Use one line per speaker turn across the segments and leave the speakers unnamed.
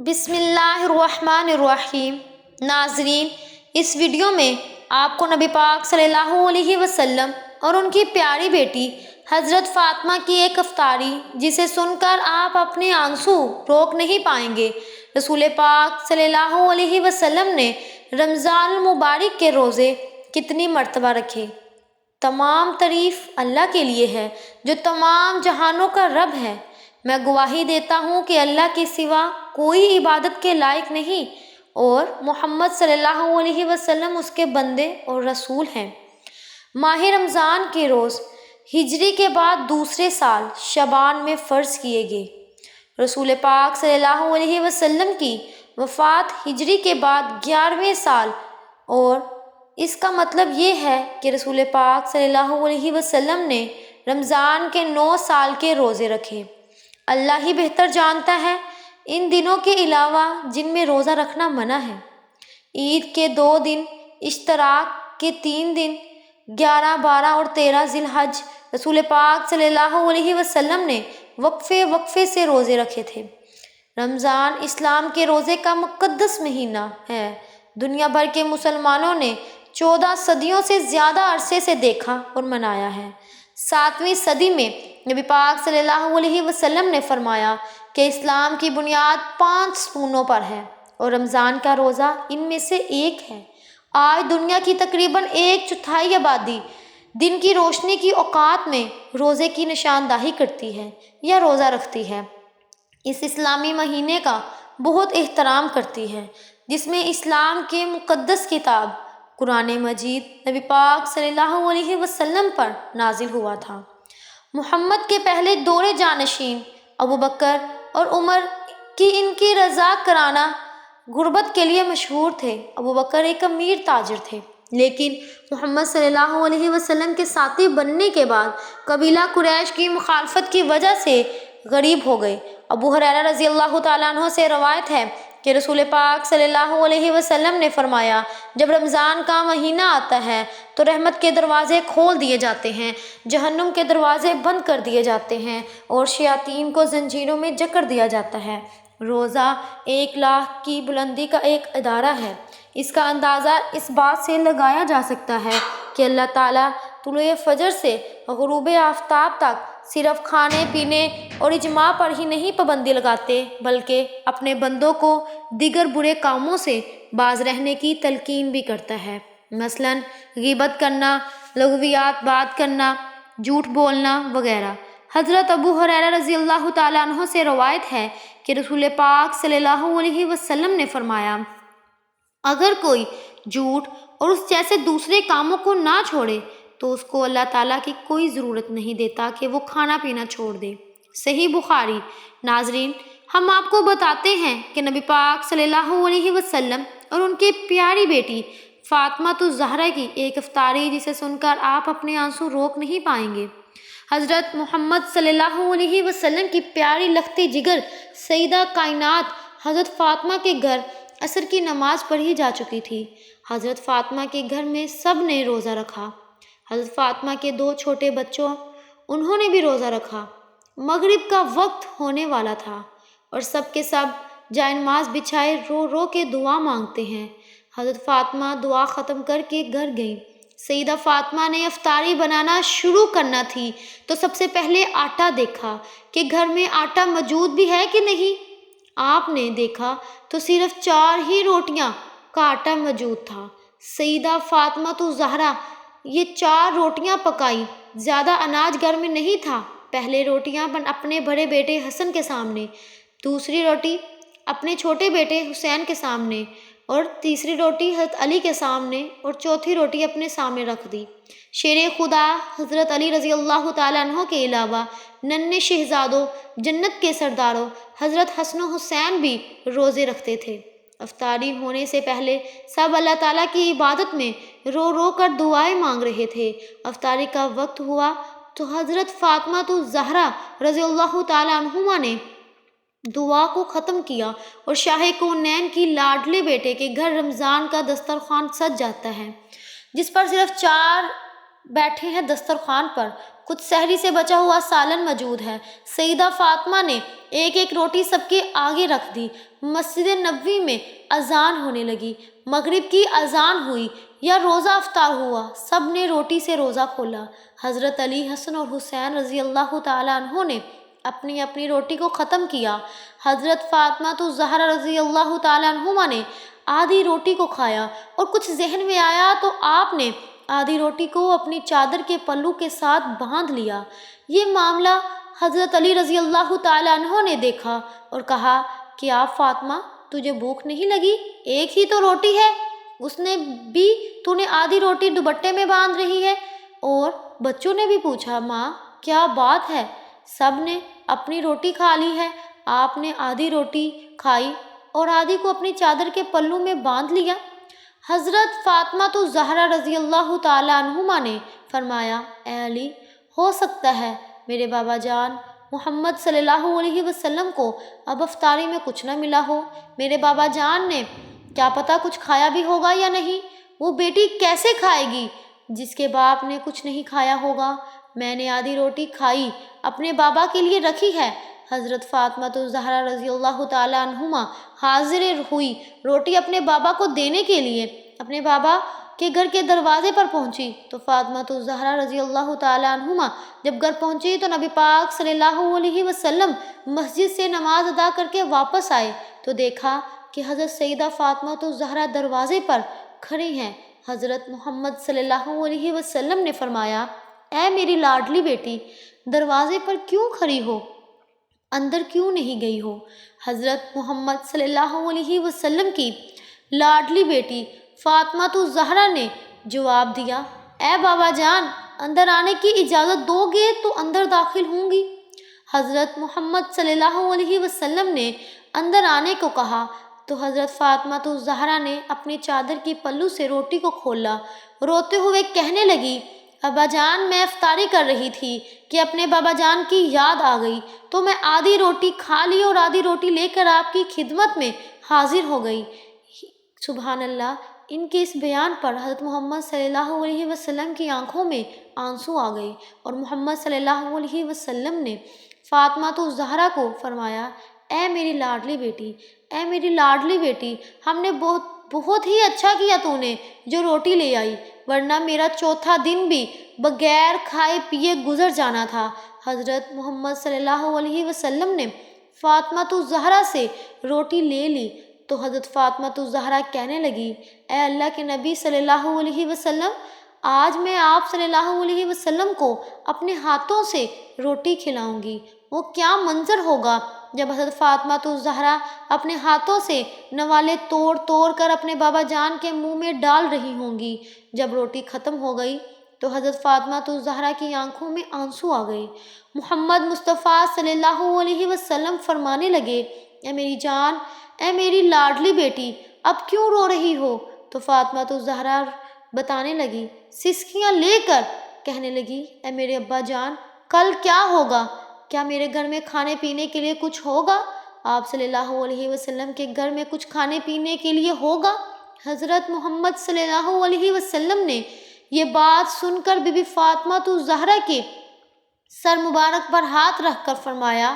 بسم اللہ الرحمن الرحیم۔ ناظرین، اس ویڈیو میں آپ کو نبی پاک صلی اللہ علیہ وسلم اور ان کی پیاری بیٹی حضرت فاطمہ کی ایک افطاری جسے سن کر آپ اپنے آنسو روک نہیں پائیں گے۔ رسول پاک صلی اللہ علیہ وسلم نے رمضان المبارک کے روزے کتنی مرتبہ رکھے۔ تمام تعریف اللہ کے لیے ہے جو تمام جہانوں کا رب ہے۔ میں گواہی دیتا ہوں کہ اللہ کے سوا کوئی عبادت کے لائق نہیں اور محمد صلی اللہ علیہ وسلم اس کے بندے اور رسول ہیں۔ ماہ رمضان کے روز ہجری کے بعد دوسرے سال شعبان میں فرض کیے گئے۔ رسول پاک صلی اللہ علیہ وسلم کی وفات ہجری کے بعد 11ویں سال، اور اس کا مطلب یہ ہے کہ رسول پاک صلی اللہ علیہ وسلم نے رمضان کے 9 سال کے روزے رکھے۔ اللہ ہی بہتر جانتا ہے ان دنوں کے علاوہ جن میں روزہ رکھنا منع ہے۔ عید کے 2 دن، اشتراک کے 3 دن، 11، 12 اور 13 ذی الحج رسول پاک صلی اللہ علیہ وسلم نے وقفے سے روزے رکھے تھے۔ رمضان اسلام کے روزے کا مقدس مہینہ ہے۔ دنیا بھر کے مسلمانوں نے 14 صدیوں سے زیادہ عرصے سے دیکھا اور منایا ہے۔ 7ویں صدی میں نبی پاک صلی اللہ علیہ وسلم نے فرمایا کہ اسلام کی بنیاد 5 ستونوں پر ہے اور رمضان کا روزہ ان میں سے ایک ہے۔ آج دنیا کی تقریباً 1/4 آبادی دن کی روشنی کی اوقات میں روزے کی نشاندہی کرتی ہے یا روزہ رکھتی ہے۔ اس اسلامی مہینے کا بہت احترام کرتی ہے جس میں اسلام کے مقدس کتاب قرآن مجید نبی پاک صلی اللہ علیہ وسلم پر نازل ہوا تھا۔ محمد کے پہلے دور جانشین ابو بکر اور عمر ان کی رضا کرانہ غربت کے لیے مشہور تھے۔ ابو بکر ایک امیر تاجر تھے لیکن محمد صلی اللہ علیہ وسلم کے ساتھی بننے کے بعد قبیلہ قریش کی مخالفت کی وجہ سے غریب ہو گئے۔ ابو ہریرہ رضی اللہ تعالیٰ عنہ سے روایت ہے کہ رسول پاک صلی اللہ علیہ وسلم نے فرمایا، جب رمضان کا مہینہ آتا ہے تو رحمت کے دروازے کھول دیے جاتے ہیں، جہنم کے دروازے بند کر دیے جاتے ہیں اور شیاطین کو زنجیروں میں جکڑ دیا جاتا ہے۔ روزہ 1 لاکھ کی بلندی کا ایک ادارہ ہے۔ اس کا اندازہ اس بات سے لگایا جا سکتا ہے کہ اللہ تعالیٰ طلوع فجر سے غروب آفتاب تک صرف کھانے پینے اور اجماع پر ہی نہیں پابندی لگاتے بلکہ اپنے بندوں کو دیگر برے کاموں سے باز رہنے کی تلقین بھی کرتا ہے، مثلاً غیبت کرنا، لغویات بات کرنا، جھوٹ بولنا وغیرہ۔ حضرت ابو ہریرہ رضی اللہ تعالیٰ عنہ سے روایت ہے کہ رسول پاک صلی اللہ علیہ وسلم نے فرمایا، اگر کوئی جھوٹ اور اس جیسے دوسرے کاموں کو نہ چھوڑے تو اس کو اللہ تعالیٰ کی کوئی ضرورت نہیں دیتا کہ وہ کھانا پینا چھوڑ دے۔ صحیح بخاری۔ ناظرین، ہم آپ کو بتاتے ہیں کہ نبی پاک صلی اللہ علیہ وسلم اور ان کی پیاری بیٹی فاطمہ الزہرا کی ایک افطاری جسے سن کر آپ اپنے آنسو روک نہیں پائیں گے۔ حضرت محمد صلی اللہ علیہ وسلم کی پیاری لختی جگر سیدہ کائنات حضرت فاطمہ کے گھر عصر کی نماز پڑھی جا چکی تھی۔ حضرت فاطمہ کے گھر میں سب نے روزہ رکھا۔ حضرت فاطمہ کے 2 چھوٹے بچوں، انہوں نے بھی روزہ رکھا۔ مغرب کا وقت ہونے والا تھا اور سب کے سب جائے نماز بچھائے رو رو کے دعا مانگتے ہیں۔ حضرت فاطمہ دعا ختم کر کے گھر گئیں۔ سیدہ فاطمہ نے افطاری بنانا شروع کرنا تھی تو سب سے پہلے آٹا دیکھا کہ گھر میں آٹا موجود بھی ہے کہ نہیں۔ آپ نے دیکھا تو صرف 4 ہی روٹیاں کا آٹا موجود تھا۔ سیدہ فاطمہ الزہرا یہ 4 روٹیاں پکائیں۔ زیادہ اناج گھر میں نہیں تھا۔ پہلے روٹیاں اپنے بڑے بیٹے حسن کے سامنے، دوسری روٹی اپنے چھوٹے بیٹے حسین کے سامنے اور تیسری روٹی حضرت علی کے سامنے اور چوتھی روٹی اپنے سامنے رکھ دی۔ شیر خدا حضرت علی رضی اللہ تعالیٰ عنہ کے علاوہ ننھے شہزادوں، جنت کے سرداروں حضرت حسن و حسین بھی روزے رکھتے تھے۔ افطاری ہونے سے پہلے سب اللہ تعالیٰ کی عبادت میں رو رو کر دعائیں مانگ رہے تھے۔ افطاری کا وقت ہوا تو حضرت فاطمہ الزہرا رضی اللہ تعالیٰ عنہما نے دعا کو ختم کیا اور شاہ کونین کی لاڈلے بیٹے کے گھر رمضان کا دسترخوان سج جاتا ہے جس پر صرف 4 بیٹھے ہیں دسترخوان پر کچھ سحری سے بچا ہوا سالن موجود ہے۔ سیدہ فاطمہ نے ایک ایک روٹی سب کے آگے رکھ دی۔ مسجد نبوی میں اذان ہونے لگی، مغرب کی اذان ہوئی یا روزہ افطار ہوا، سب نے روٹی سے روزہ کھولا۔ حضرت علی، حسن اور حسین رضی اللہ تعالیٰ عنہ نے اپنی اپنی روٹی کو ختم کیا۔ حضرت فاطمہ الزہرا رضی اللہ تعالیٰ عنہما نے آدھی روٹی کو کھایا اور کچھ ذہن میں آیا تو آپ نے آدھی روٹی کو اپنی چادر کے پلو کے ساتھ باندھ لیا۔ یہ معاملہ حضرت علی رضی اللہ تعالیٰ عنہ نے دیکھا اور کہا کہ آپ فاطمہ، تجھے بھوک نہیں لگی؟ ایک ہی تو روٹی ہے، اس نے بھی تو نے آدھی روٹی دوپٹے میں باندھ رہی ہے۔ اور بچوں نے بھی پوچھا، ماں کیا بات ہے؟ سب نے اپنی روٹی کھا لی ہے، آپ نے آدھی روٹی کھائی اور آدھی کو اپنی چادر کے پلو میں باندھ لیا۔ حضرت فاطمہ الزہرا رضی اللہ تعالیٰ عنہما نے فرمایا، اے علی، ہو سکتا ہے میرے بابا جان محمد صلی اللہ علیہ وسلم کو اب افطاری میں کچھ نہ ملا ہو۔ میرے بابا جان نے کیا پتہ کچھ کھایا بھی ہوگا یا نہیں۔ وہ بیٹی کیسے کھائے گی جس کے باپ نے کچھ نہیں کھایا ہوگا؟ میں نے آدھی روٹی کھائی، اپنے بابا کے لیے رکھی ہے۔ حضرت فاطمہ الزہرا رضی اللہ تعالیٰ عنہما حاضر ہوئی روٹی اپنے بابا کو دینے کے لیے، اپنے بابا کے گھر کے دروازے پر پہنچی تو فاطمہ الزہرا رضی اللہ تعالیٰ عنہما جب گھر پہنچی تو نبی پاک صلی اللہ علیہ وسلم مسجد سے نماز ادا کر کے واپس آئے تو دیکھا کہ حضرت سیدہ فاطمہ الزہرا دروازے پر کھڑی ہیں۔ حضرت محمد صلی اللہ علیہ وسلم نے فرمایا، اے میری لاڈلی بیٹی، دروازے پر کیوں کھڑی ہو؟ اندر کیوں نہیں گئی ہو؟ حضرت محمد صلی اللہ علیہ وسلم کی لاڈلی بیٹی فاطمہ الزہرا نے جواب دیا، اے بابا جان، اندر آنے کی اجازت دو گے تو اندر داخل ہوں گی۔ حضرت محمد صلی اللہ علیہ وسلم نے اندر آنے کو کہا تو حضرت فاطمہ الزہرا نے اپنی چادر کی پلو سے روٹی کو کھولا، روتے ہوئے کہنے لگی، ابا جان، میں افطاری کر رہی تھی کہ اپنے بابا جان کی یاد آ گئی تو میں آدھی روٹی کھا لی اور آدھی روٹی لے کر آپ کی خدمت میں حاضر ہو گئی۔ سبحان اللہ! ان کے اس بیان پر حضرت محمد صلی اللہ علیہ وسلم کی آنکھوں میں آنسو آ گئے اور محمد صلی اللہ علیہ وسلم نے فاطمہ الزہرا کو فرمایا، اے میری لاڈلی بیٹی، اے میری لاڈلی بیٹی، ہم نے بہت ہی اچھا کیا تو نے جو روٹی لے آئی، ورنہ میرا چوتھا دن بھی بغیر کھائے پیے گزر جانا تھا۔ حضرت محمد صلی اللہ علیہ وسلم نے فاطمہ الزہرا سے روٹی لے لی تو حضرت فاطمہ الزہرا کہنے لگی، اے اللہ کے نبی صلی اللہ علیہ وسلم، آج میں آپ صلی اللہ علیہ وسلم کو اپنے ہاتھوں سے روٹی کھلاؤں گی۔ وہ کیا منظر ہوگا جب حضرت فاطمہ الزہرا اپنے ہاتھوں سے نوالے توڑ توڑ کر اپنے بابا جان کے منہ میں ڈال رہی ہوں گی۔ جب روٹی ختم ہو گئی تو حضرت فاطمہ الزہرا کی آنکھوں میں آنسو آ گئے۔ محمد مصطفیٰ صلی اللہ علیہ وسلم فرمانے لگے، اے میری جان، اے میری لاڈلی بیٹی، اب کیوں رو رہی ہو؟ تو فاطمہ الزہرا بتانے لگی، سسکیاں لے کر کہنے لگی، اے میرے ابا جان، کل کیا ہوگا؟ کیا میرے گھر میں کھانے پینے کے لیے کچھ ہوگا؟ آپ صلی اللہ علیہ وسلم کے گھر میں کچھ کھانے پینے کے لیے ہوگا؟ حضرت محمد صلی اللہ علیہ وسلم نے یہ بات سن کر بی بی فاطمہ الزہرا کے سر مبارک پر ہاتھ رکھ کر فرمایا،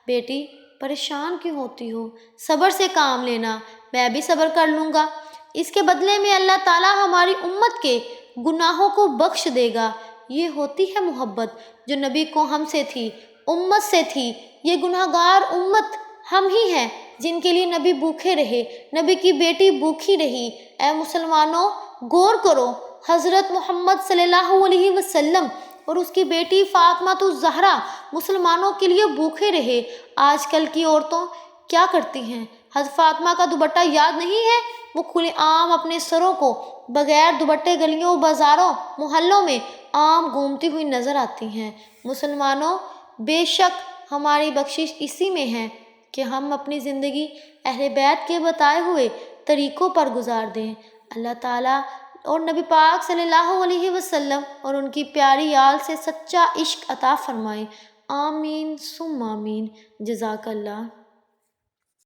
بیٹی پریشان کیوں ہوتی ہو؟ صبر سے کام لینا، میں بھی صبر کر لوں گا۔ اس کے بدلے میں اللہ تعالیٰ ہماری امت کے گناہوں کو بخش دے گا۔ یہ ہوتی ہے محبت جو نبی کو ہم سے تھی، امت سے تھی۔ یہ گناہگار امت ہم ہی ہیں جن کے لیے نبی بھوکے رہے، نبی کی بیٹی بھوکی رہی۔ اے مسلمانوں، غور کرو، حضرت محمد صلی اللہ علیہ وسلم اور اس کی بیٹی فاطمہ الزہرا مسلمانوں کے لیے بھوکے رہے۔ آج کل کی عورتوں کیا کرتی ہیں؟ حضرت فاطمہ کا دوپٹہ یاد نہیں ہے؟ وہ کھلے عام اپنے سروں کو بغیر دوپٹے گلیوں، بازاروں، محلوں میں عام گھومتی ہوئی نظر آتی ہیں۔ مسلمانوں، بے شک ہماری بخشش اسی میں ہے کہ ہم اپنی زندگی اہل بیت کے بتائے ہوئے طریقوں پر گزار دیں۔ اللہ تعالیٰ اور نبی پاک صلی اللہ علیہ وسلم اور ان کی پیاری آل سے سچا عشق عطا فرمائے۔ آمین ثم آمین۔ جزاک اللہ۔